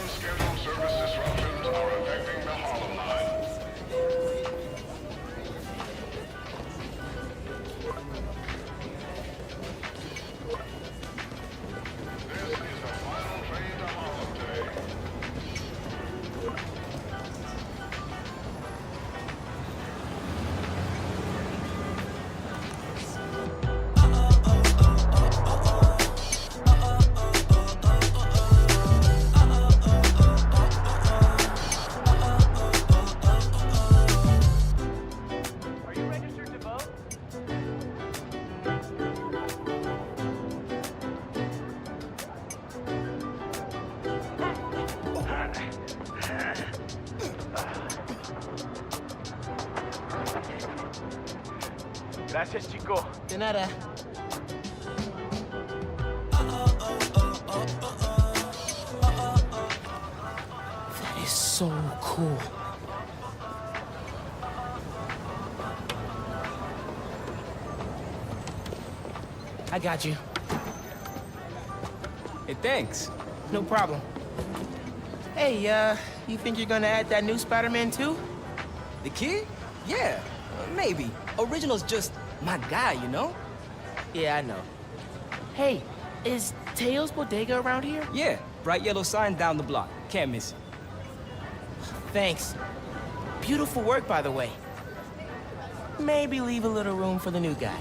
Unscheduled service disruptions are affecting the Harlem line. This is the final train to Harlem today. Are you registered to vote? Gracias, chico. De nada. That is so cool. I got you. Hey, thanks. No problem. Hey, you think you're gonna add that new Spider-Man too? The kid? Yeah, maybe. Original's just my guy, you know? Yeah, I know. Hey, is Teo's Bodega around here? Yeah, bright yellow sign down the block. Can't miss it. Thanks. Beautiful work, by the way. Maybe leave a little room for the new guy,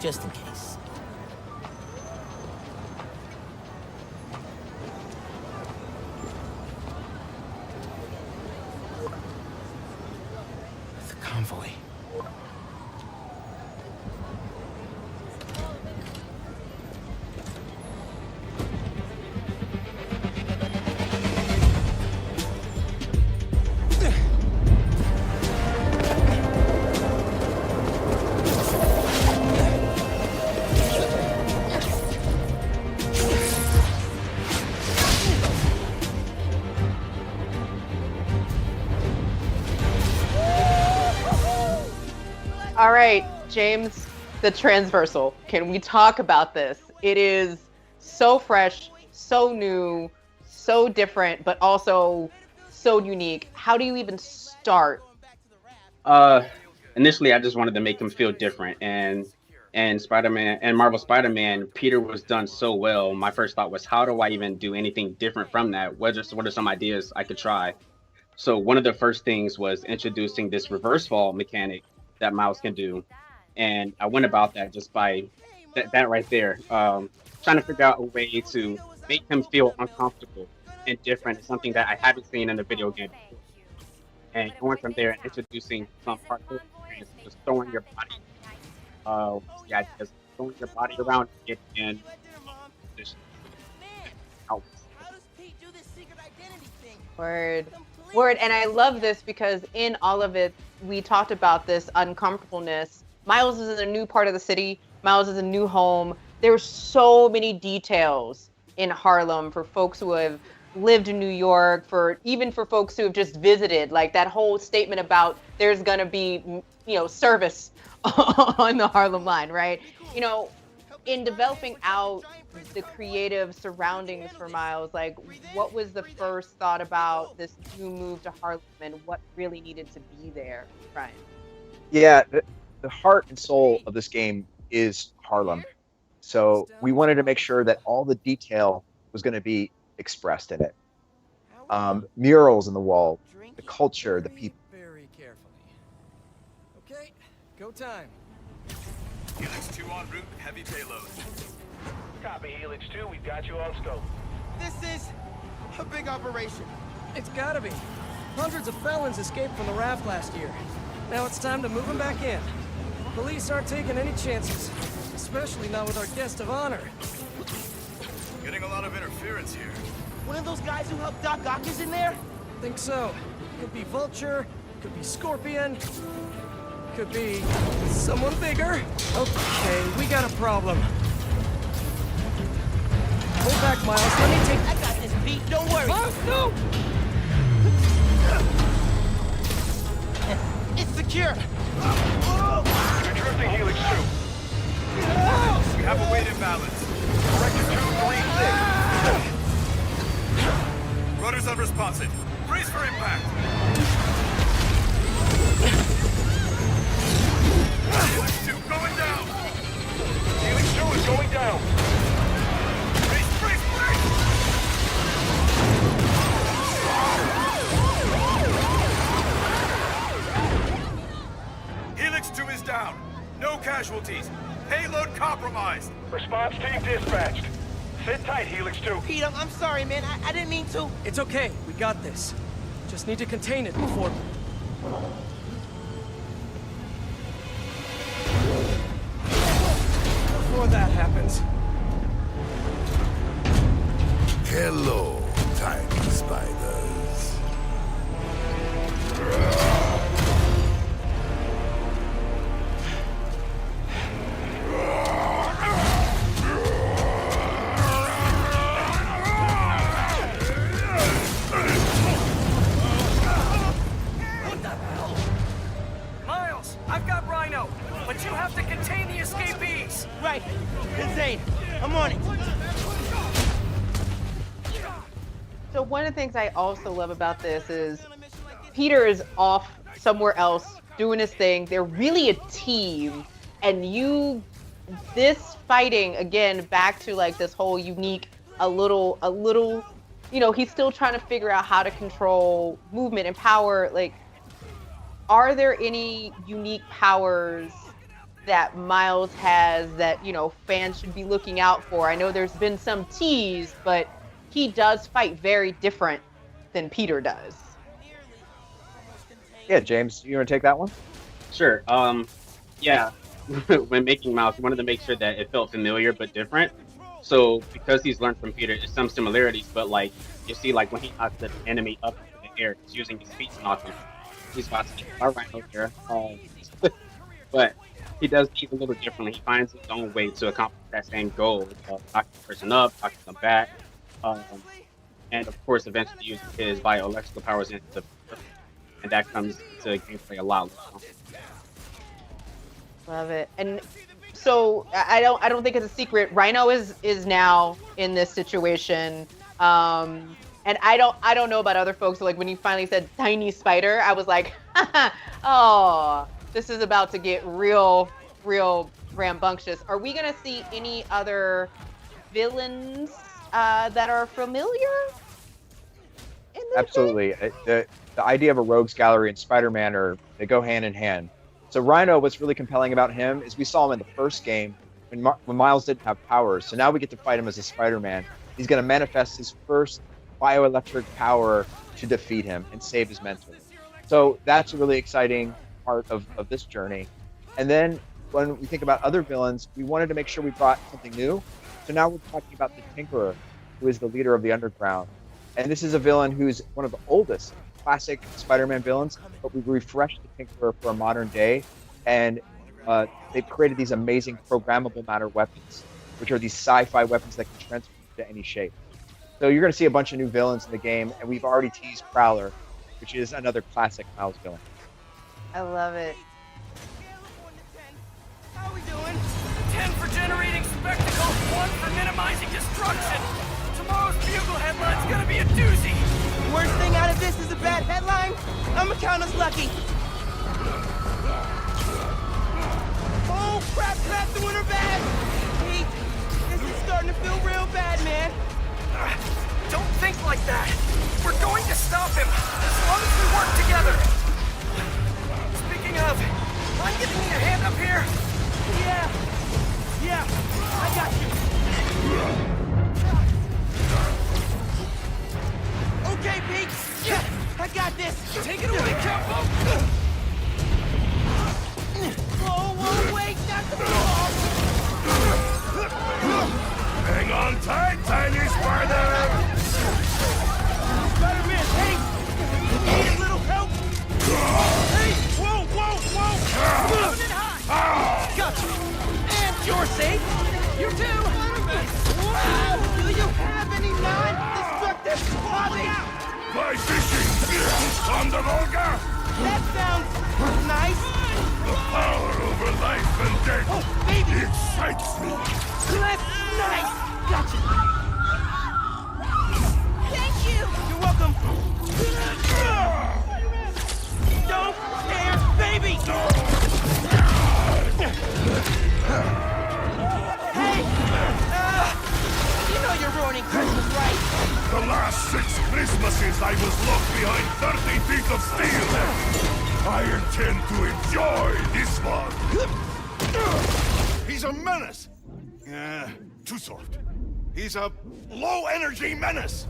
just in case. The convoy. All right, James, the transversal. Can we talk about this? It is so fresh, so new, so different, but also so unique. How do you even start? Initially, I just wanted to make him feel different, and Spider-Man and Marvel Spider-Man, Peter was done so well. My first thought was, how do I even do anything different from that? What are some ideas I could try? So one of the first things was introducing this reverse fall mechanic that Miles can do, and I went about that just by that right there, trying to figure out a way to make him feel uncomfortable and different. It's something that I haven't seen in a video game before. And going from there and introducing some parkour, just throwing your body, just throwing your body around and just out. Word. Word. And I love this because in all of it, we talked about this uncomfortableness. Miles is in a new part of the city. Miles is a new home. There's so many details in Harlem for folks who have lived in New York, even for folks who have just visited, like that whole statement about there's gonna be, service on the Harlem line, right? In developing out the creative surroundings for Miles, like what was the first thought about this new move to Harlem and what really needed to be there, Ryan? Yeah, the heart and soul of this game is Harlem. So we wanted to make sure that all the detail was going to be expressed in it. Murals in the wall, the culture, the people. Very carefully. Okay, go time. Helix 2 en route, heavy payload. Copy, Helix 2, we've got you on scope. This is a big operation. It's gotta be. Hundreds of felons escaped from the raft last year. Now it's time to move them back in. Police aren't taking any chances, especially not with our guest of honor. Getting a lot of interference here. One of those guys who helped Doc Ock is in there? Think so. Could be Vulture, could be Scorpion, could be someone bigger. Okay, we got a problem. Hold back, Miles. Let me take... I got this beat, don't worry. Oh, no! It's secure. You're drifting Helix 2. We have a weight imbalance. Correction 236. Rudder is unresponsive. Brace for impact. Helix 2 going down. Helix 2 is going down. Brace, brace, brace! Helix 2 is down. No casualties. Payload compromised. Response team dispatched. Sit tight, Helix 2. Pete, I'm sorry, man. I didn't mean to. It's okay, we got this. Just need to contain it before... Before that happens. Hello, tiny spiders. Miles, I've got Rhino, but you have to contain the escapees. Right. Insane. I'm on it. So one of the things I also love about this is Peter is off somewhere else doing his thing. They're really a team, and this fighting again back to like this whole unique, a little, you know, he's still trying to figure out how to control movement and power. Like, are there any unique powers that Miles has that, you know, fans should be looking out for? I know there's been some tease, but he does fight very different than Peter does. Yeah, James, you want to take that one? Sure. Yeah. When making Miles, we wanted to make sure that it felt familiar but different. So because he's learned from Peter, there's some similarities, but like you see, like when he knocks the enemy up in the air, he's using his feet to knock him. He's about to get our Rhino here. But he does things a little differently. He finds his own way to accomplish that same goal of knocking the person up, knocking them back, and of course eventually using his bioelectrical powers into the, and that comes to gameplay a lot. Love it. And so I don't think it's a secret. Rhino is now in this situation. And I don't know about other folks. Like when you finally said tiny spider, I was like, oh, this is about to get real rambunctious. Are we gonna see any other villains that are familiar? Absolutely. The idea of a rogues gallery and Spider-Man they go hand in hand. So Rhino, what's really compelling about him is we saw him in the first game when Miles didn't have powers. So now we get to fight him as a Spider-Man. He's going to manifest his first bioelectric power to defeat him and save his mentor. So that's a really exciting part of this journey. And then when we think about other villains, we wanted to make sure we brought something new. So now we're talking about the Tinkerer, who is the leader of the Underground. And this is a villain who's one of the oldest classic Spider-Man villains, but we've refreshed the Tinkerer for a modern day. And they've created these amazing programmable matter weapons, which are these sci-fi weapons that can transform into any shape. So you're going to see a bunch of new villains in the game, and we've already teased Prowler, which is another classic Miles villain. I love it. How we doing? 10 for generating spectacle, 1 for minimizing destruction. Tomorrow's Bugle headline's gonna be a doozy. Worst thing out of this is a bad headline. I'ma count us lucky. Oh, crap, doing her bad. Pete, this is starting to feel real bad, man. Don't think like that. We're going to stop him, as long as we work together. Speaking of, mind giving me a hand up here? Yeah, I got you. Okay, Pete. Yeah, I got this. Take it away, Capo. Whoa, wait, not the ball. Hang on tight, tiny spider! Spider-Man, hey! Need a little help? Hey! Whoa! Coming in high! Gotcha! And you're safe! You too! Wow! Do you have any non-destructive qualities? Fly fishing! On the Volga! That sounds nice! The power over life and death! Oh, baby! Excites me! That's nice! Gotcha! Thank you! You're welcome! last 6 Christmases I was locked behind 30 feet of steel. I intend to enjoy this one. He's a menace. Too soft. He's a low-energy menace.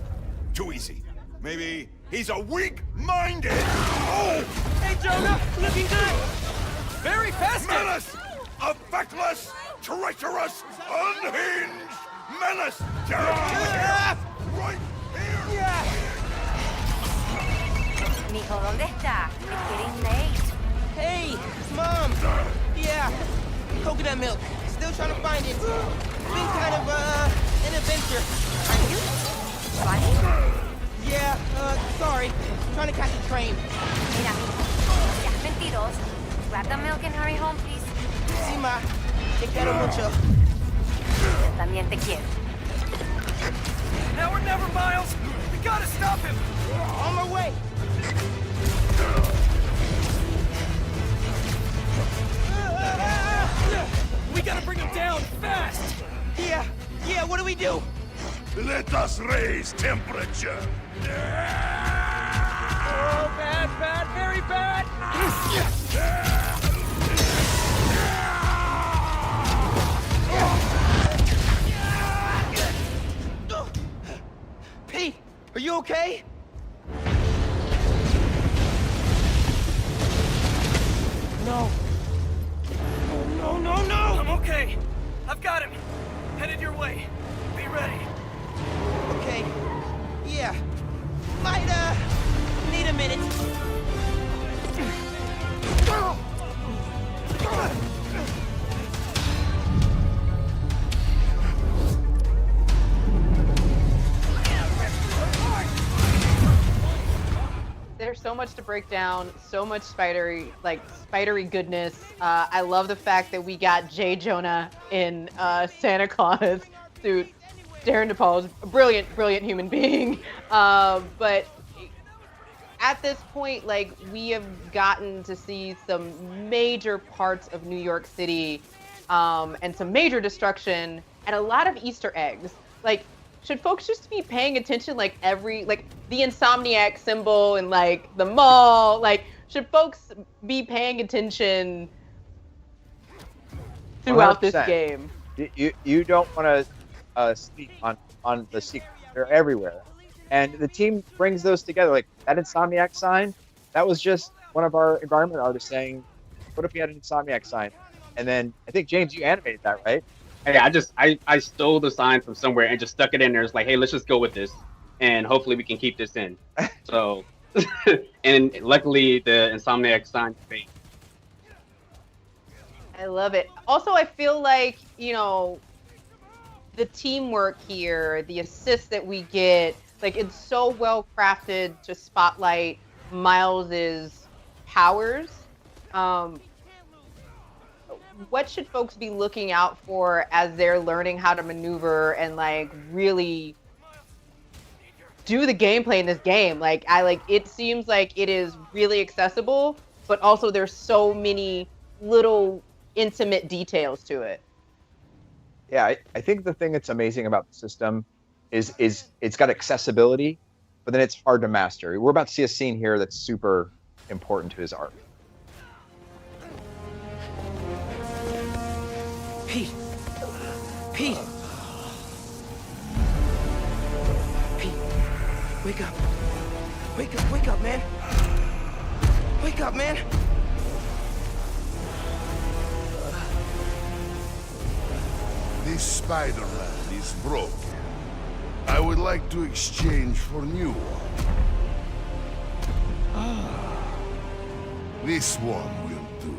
Too easy. Maybe he's a weak-minded. Oh! Hey, Jonah, looking good. Very festive. Menace! A feckless, treacherous, unhinged menace! Right here! Mijo, ¿dónde está? It's getting late. Hey, Mom! Yeah, coconut milk. Still trying to find it. It's been kind of, an adventure. Are you running? Yeah, sorry. Trying to catch a train. Mira, no seas mentiroso. Grab the milk and hurry home, please. Sí, ma. Te quiero mucho. También te quiero. Now or never, Miles. We gotta stop him. On my way. We gotta bring him down fast. Yeah, what do we do? Let us raise temperature. Oh, bad, very bad. Pete, are you okay? No. No. I'm okay. I've got him. Headed your way. Be ready. Okay. Yeah. Might, need a minute. There's so much to break down, so much spidery goodness. I love the fact that we got J. Jonah in Santa Claus suit. Darren DePaul is a brilliant human being. But at this point, like, we have gotten to see some major parts of New York City, and some major destruction and a lot of Easter eggs. Like, should folks just be paying attention, like the Insomaniac symbol and like the mall? Like, should folks be paying attention throughout 100%. This game? You don't want to sleep on the secret. They're everywhere, and the team brings those together. Like that Insomniac sign, that was just one of our environment artists saying, "What if we had an Insomniac sign?" And then I think James, you animated that, right? Hey, I stole the sign from somewhere and just stuck it in there. It's like, hey, let's just go with this, and hopefully we can keep this in. So, and luckily the Insomniac sign fake. I love it. Also, I feel like, you know, the teamwork here, the assists that we get, like, it's so well crafted to spotlight Miles's powers. What should folks be looking out for as they're learning how to maneuver and like really do the gameplay in this game? Like, it seems like it is really accessible, but also there's so many little intimate details to it. Yeah, I think the thing that's amazing about the system is it's got accessibility, but then it's hard to master. We're about to see a scene here that's super important to his art. Pete! Pete, wake up. Wake up, man. Wake up, man. This SpiderMan is broken. I would like to exchange for new one. This one will do.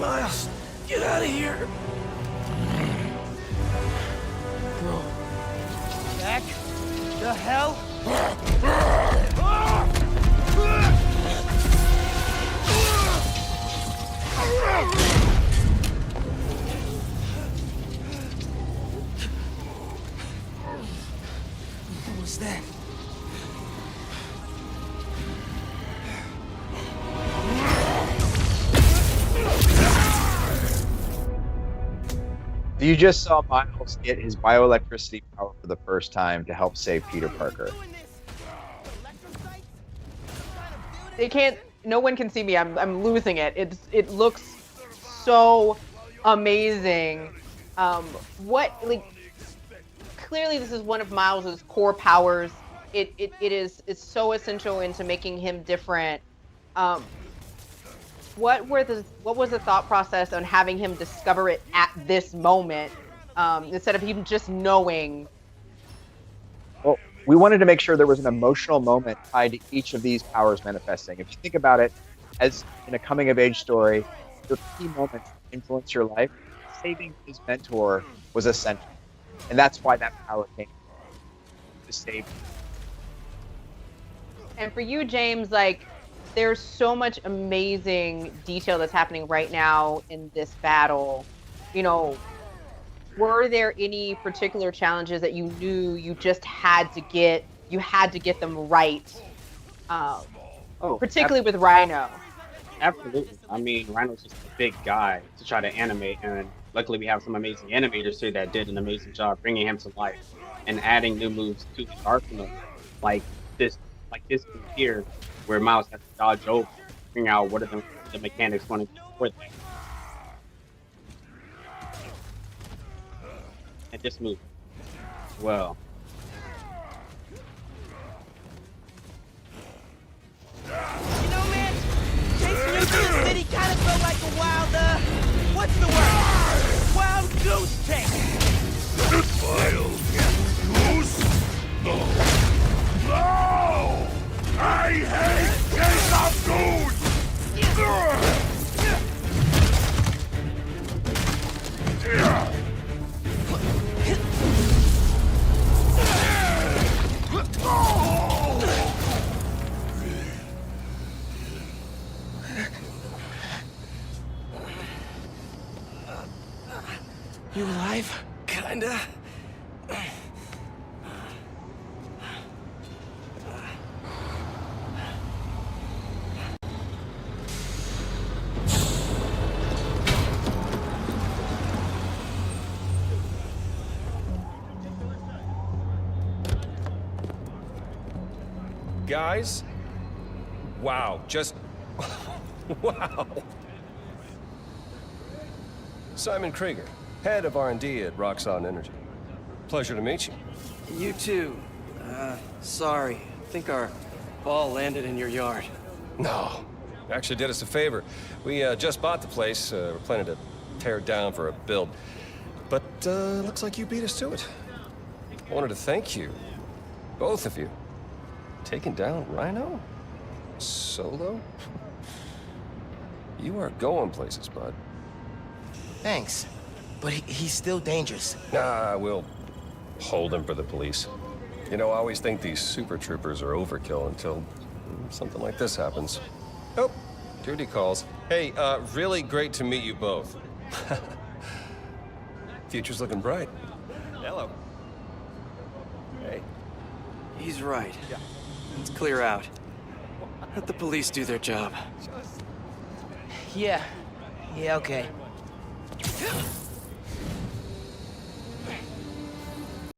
Miles, get out of here. Bro. Back the hell? What was that? So you just saw Miles get his bioelectricity power for the first time to help save Peter Parker. They can't. No one can see me. I'm losing it. It looks so amazing. Clearly this is one of Miles's core powers. It's so essential into making him different. What was the thought process on having him discover it at this moment, instead of him just knowing? Well, we wanted to make sure there was an emotional moment tied to each of these powers manifesting. If you think about it as in a coming of age story, your key moments influence your life. Saving his mentor was essential. And that's why that power came to save him. And for you, James, like, there's so much amazing detail that's happening right now in this battle. You know, were there any particular challenges that you knew you just had to get them right? Particularly with Rhino. Absolutely. I mean, Rhino's just a big guy to try to animate, and luckily we have some amazing animators here that did an amazing job bringing him to life and adding new moves to his arsenal, like this move here, where Miles has to dodge over, figuring out what are the mechanics going to do for that. And this move, well. You know, man, chasing you through the city kind of felt like a wild, what's the word? Wild goose chase. Wild goose? No! I hate chase of goose! You alive? Kinda. Guys, wow, just wow. Simon Krieger, head of R&D at Roxxon Energy. Pleasure to meet you. You too. Sorry. I think our ball landed in your yard. No, actually did us a favor. We just bought the place. We're planning to tear it down for a build. But looks like you beat us to it. I wanted to thank you, both of you. Taking down Rhino? Solo? You are going places, bud. Thanks. But he's still dangerous. Nah, we'll hold him for the police. You know, I always think these super troopers are overkill until something like this happens. Oh, duty calls. Hey, really great to meet you both. Future's looking bright. Hello. Hey. He's right. Yeah. Let's clear out. Let the police do their job. Yeah, okay.